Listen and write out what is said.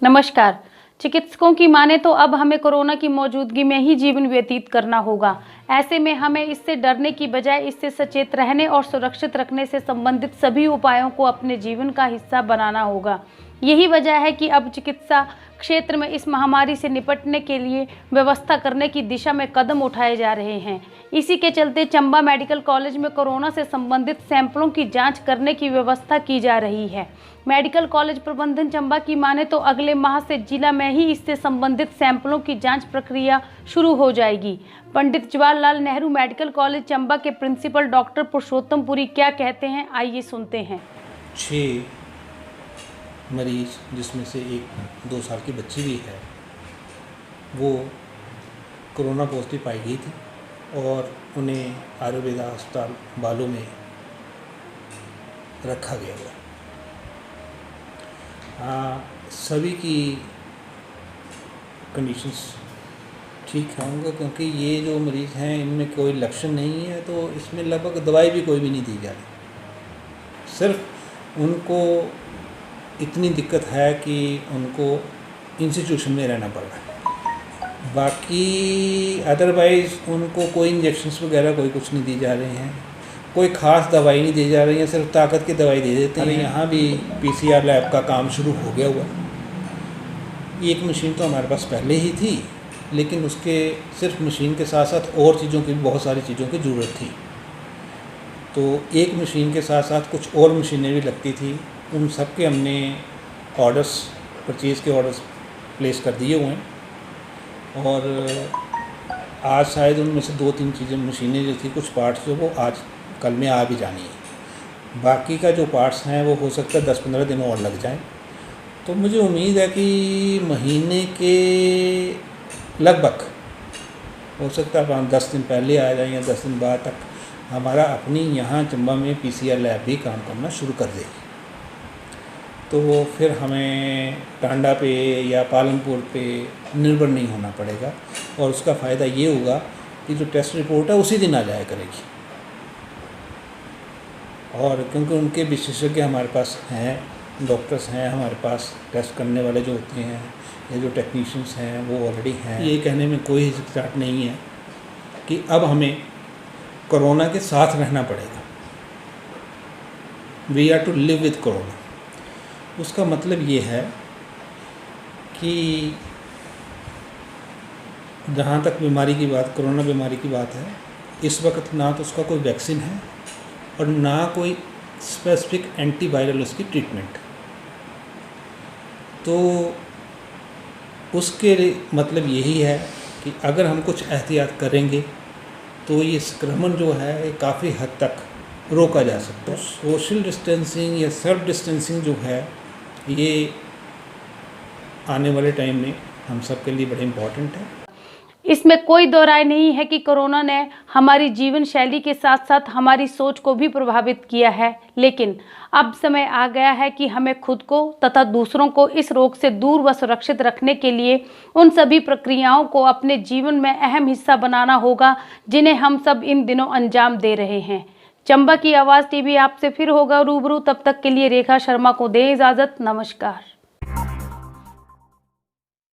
नमस्कार। चिकित्सकों की माने तो अब हमें कोरोना की मौजूदगी में ही जीवन व्यतीत करना होगा। ऐसे में हमें इससे डरने की बजाय इससे सचेत रहने और सुरक्षित रखने से संबंधित सभी उपायों को अपने जीवन का हिस्सा बनाना होगा। यही वजह है कि अब चिकित्सा क्षेत्र में इस महामारी से निपटने के लिए व्यवस्था करने की दिशा में कदम उठाए जा रहे हैं। इसी के चलते चंबा मेडिकल कॉलेज में कोरोना से संबंधित सैंपलों की जांच करने की व्यवस्था की जा रही है। मेडिकल कॉलेज प्रबंधन चंबा की माने तो अगले माह से जिला में ही इससे संबंधित सैंपलों की जांच प्रक्रिया शुरू हो जाएगी। पंडित जवाहरलाल नेहरू मेडिकल कॉलेज चंबा के प्रिंसिपल डॉक्टर पुरुषोत्तम पुरी क्या कहते हैं, आइए सुनते हैं। 6 मरीज, जिसमें से एक 2 साल की बच्ची भी है, वो कोरोना पॉजिटिव पाई गई थी और उन्हें आयुर्वेदा अस्पताल बालू में रखा गया हुआ। सभी की कंडीशंस ठीक होंगे, क्योंकि ये जो मरीज़ हैं इनमें कोई लक्षण नहीं है, तो इसमें लगभग दवाई भी कोई भी नहीं दी जा रही। सिर्फ उनको इतनी दिक्कत है कि उनको इंस्टीट्यूशन में रहना पड़ रहा है। बाकी अदरवाइज़ उनको कोई इंजेक्शंस वगैरह कोई कुछ नहीं दी जा रहे हैं, कोई ख़ास दवाई नहीं दी जा रही है, सिर्फ ताकत की दवाई दे देते हैं। यहाँ भी पीसीआर लैब का काम शुरू हो गया हुआ। एक मशीन तो हमारे पास पहले ही थी, लेकिन उसके सिर्फ मशीन के साथ साथ और चीज़ों की भी बहुत सारी चीज़ों की ज़रूरत थी, तो एक मशीन के साथ साथ कुछ और मशीनें भी लगती थी। उन सब के हमने ऑर्डर्स, परचेज़ के ऑर्डर्स प्लेस कर दिए हुए हैं और आज शायद उनमें से 2-3 चीज़ें, मशीनें जो थी, कुछ पार्ट्स जो वो आज कल में आ भी जानी है। बाकी का जो पार्ट्स हैं वो हो सकता है 10-15 दिन और लग जाएं। तो मुझे उम्मीद है कि महीने के लगभग हो सकता है 10 दिन पहले आ जाए या 10 दिन बाद तक हमारा अपनी यहाँ चंबा में पीसीआर लैब भी काम करना शुरू कर देगी। तो वो फिर हमें टांडा पे या पालमपुर पे निर्भर नहीं होना पड़ेगा और उसका फ़ायदा ये होगा कि जो टेस्ट रिपोर्ट है उसी दिन आ जाया करेगी। और क्योंकि उनके विशेषज्ञ हमारे पास हैं, डॉक्टर्स हैं हमारे पास, टेस्ट करने वाले जो होते हैं या जो टेक्नीशियंस हैं वो ऑलरेडी हैं। ये कहने में कोई हिचकिचाहट नहीं है कि अब हमें कोरोना के साथ रहना पड़ेगा। We are to live with corona. उसका मतलब ये है कि जहाँ तक बीमारी की बात, कोरोना बीमारी की बात है, इस वक्त ना तो उसका कोई वैक्सीन है और ना कोई स्पेसिफिक एंटीवायरल उसकी ट्रीटमेंट। तो उसके मतलब यही है कि अगर हम कुछ एहतियात करेंगे तो ये संक्रमण जो है ये काफ़ी हद तक रोका जा सकता है। सोशल डिस्टेंसिंग या सेल्फ डिस्टेंसिंग जो है ये आने वाले टाइम में हम सब के लिए बड़े इम्पॉर्टेंट है। इसमें कोई दो राय नहीं है कि कोरोना ने हमारी जीवन शैली के साथ साथ हमारी सोच को भी प्रभावित किया है, लेकिन अब समय आ गया है कि हमें खुद को तथा दूसरों को इस रोग से दूर व सुरक्षित रखने के लिए उन सभी प्रक्रियाओं को अपने जीवन में अहम हिस्सा बनाना होगा जिन्हें हम सब इन दिनों अंजाम दे रहे हैं। चंबा की आवाज़ टीवी आपसे फिर होगा रूबरू। तब तक के लिए रेखा शर्मा को दें इजाज़त। नमस्कार।